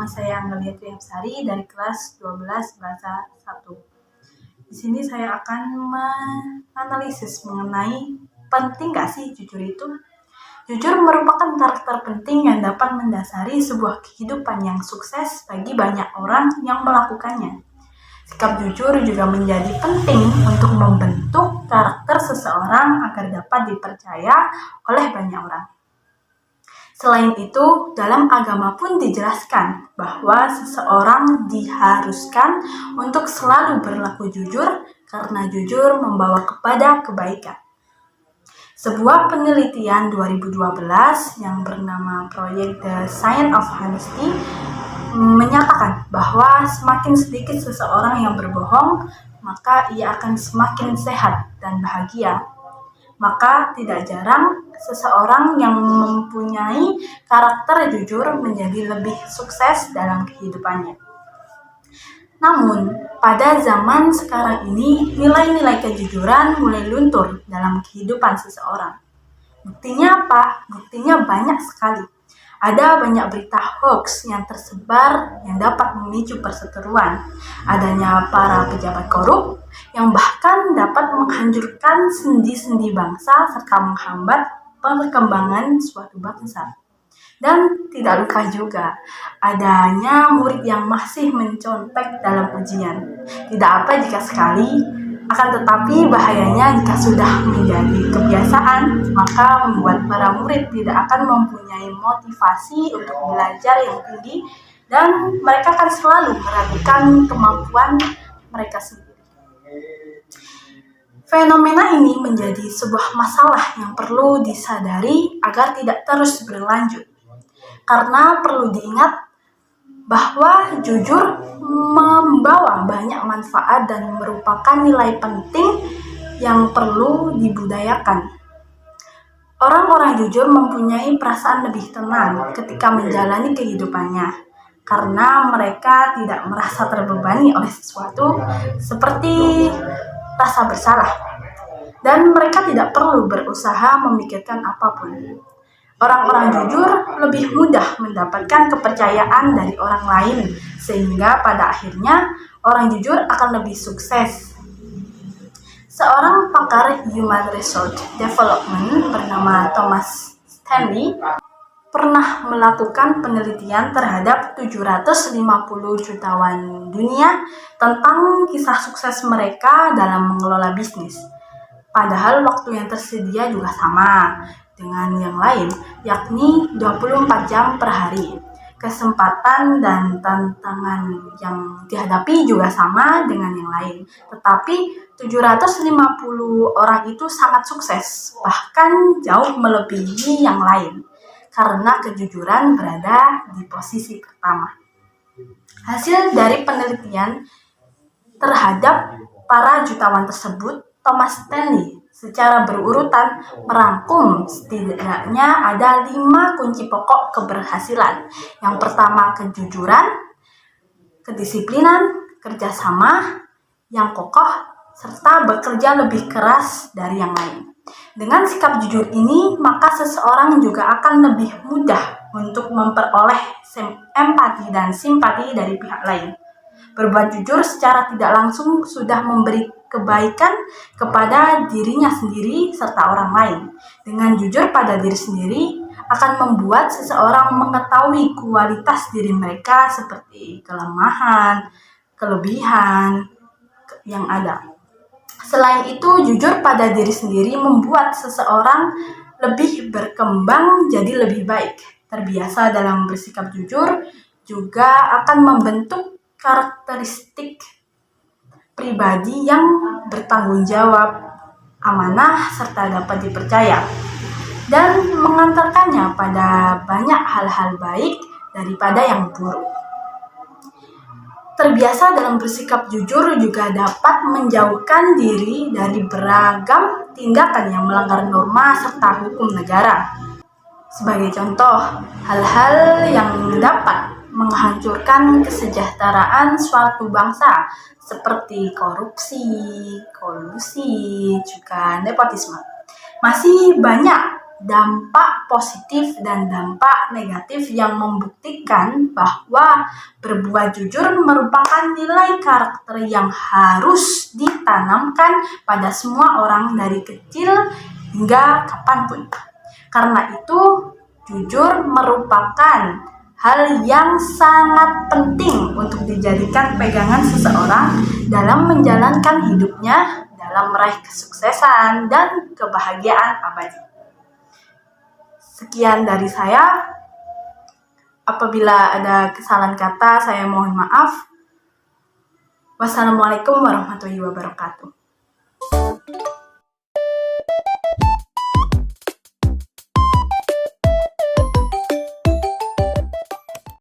nama saya Anggelia Triapsari dari kelas 12 bahasa 1. Di sini saya akan menganalisis mengenai penting gak sih jujur itu? Jujur merupakan karakter penting yang dapat mendasari sebuah kehidupan yang sukses bagi banyak orang yang melakukannya. Sikap jujur juga menjadi penting untuk membentuk karakter seseorang agar dapat dipercaya oleh banyak orang. Selain itu, dalam agama pun dijelaskan bahwa seseorang diharuskan untuk selalu berlaku jujur karena jujur membawa kepada kebaikan. Sebuah penelitian 2012 yang bernama Proyek The Science of Honesty menyatakan bahwa semakin sedikit seseorang yang berbohong, maka ia akan semakin sehat dan bahagia. Maka tidak jarang seseorang yang mempunyai karakter jujur menjadi lebih sukses dalam kehidupannya. Namun, pada zaman sekarang ini, nilai-nilai kejujuran mulai luntur dalam kehidupan seseorang. Buktinya apa? Buktinya banyak sekali. Ada banyak berita hoax yang tersebar yang dapat memicu perseteruan. Adanya para pejabat korup yang bahkan dapat menghancurkan sendi-sendi bangsa serta menghambat perkembangan suatu bangsa. Dan tidak lupa juga, adanya murid yang masih mencontek dalam ujian. Tidak apa jika sekali, akan tetapi bahayanya jika sudah menjadi kebiasaan, maka membuat para murid tidak akan mempunyai motivasi untuk belajar yang tinggi dan mereka akan selalu meragukan kemampuan mereka sendiri. Fenomena ini menjadi sebuah masalah yang perlu disadari agar tidak terus berlanjut. Karena perlu diingat bahwa jujur membawa banyak manfaat dan merupakan nilai penting yang perlu dibudayakan. Orang-orang jujur mempunyai perasaan lebih tenang ketika menjalani kehidupannya, karena mereka tidak merasa terbebani oleh sesuatu seperti rasa bersalah, dan mereka tidak perlu berusaha memikirkan apapun. Orang-orang jujur lebih mudah mendapatkan kepercayaan dari orang lain, sehingga pada akhirnya orang jujur akan lebih sukses. Seorang pakar Human Resource Development bernama Thomas Stanley pernah melakukan penelitian terhadap 750 jutawan dunia tentang kisah sukses mereka dalam mengelola bisnis. Padahal waktu yang tersedia juga sama dengan yang lain, yakni 24 jam per hari. Kesempatan dan tantangan yang dihadapi juga sama dengan yang lain. Tetapi 750 orang itu sangat sukses, bahkan jauh melebihi yang lain, karena kejujuran berada di posisi pertama. Hasil dari penelitian terhadap para jutawan tersebut, Thomas Stanley secara berurutan merangkum setidaknya ada 5 kunci pokok keberhasilan. Yang pertama kejujuran, kedisiplinan, kerjasama yang kokoh, serta bekerja lebih keras dari yang lain. Dengan sikap jujur ini, maka seseorang juga akan lebih mudah untuk memperoleh empati dan simpati dari pihak lain. Berbuat jujur secara tidak langsung sudah memberi kebaikan kepada dirinya sendiri serta orang lain. Dengan jujur pada diri sendiri akan membuat seseorang mengetahui kualitas diri mereka seperti kelemahan, kelebihan yang ada. Selain itu, jujur pada diri sendiri membuat seseorang lebih berkembang jadi lebih baik. Terbiasa dalam bersikap jujur juga akan membentuk karakteristik pribadi yang bertanggung jawab, amanah, serta dapat dipercaya, dan mengantarkannya pada banyak hal-hal baik daripada yang buruk. Terbiasa dalam bersikap jujur juga dapat menjauhkan diri dari beragam tindakan yang melanggar norma serta hukum negara. Sebagai contoh, hal-hal yang dapat menghancurkan kesejahteraan suatu bangsa seperti korupsi, kolusi, juga nepotisme masih banyak dampak positif dan dampak negatif yang membuktikan bahwa berbuat jujur merupakan nilai karakter yang harus ditanamkan pada semua orang dari kecil hingga kapanpun. Karena itu, jujur merupakan hal yang sangat penting untuk dijadikan pegangan seseorang dalam menjalankan hidupnya, dalam meraih kesuksesan dan kebahagiaan abadi. Sekian dari saya. Apabila ada kesalahan kata, saya mohon maaf. Wassalamualaikum warahmatullahi wabarakatuh.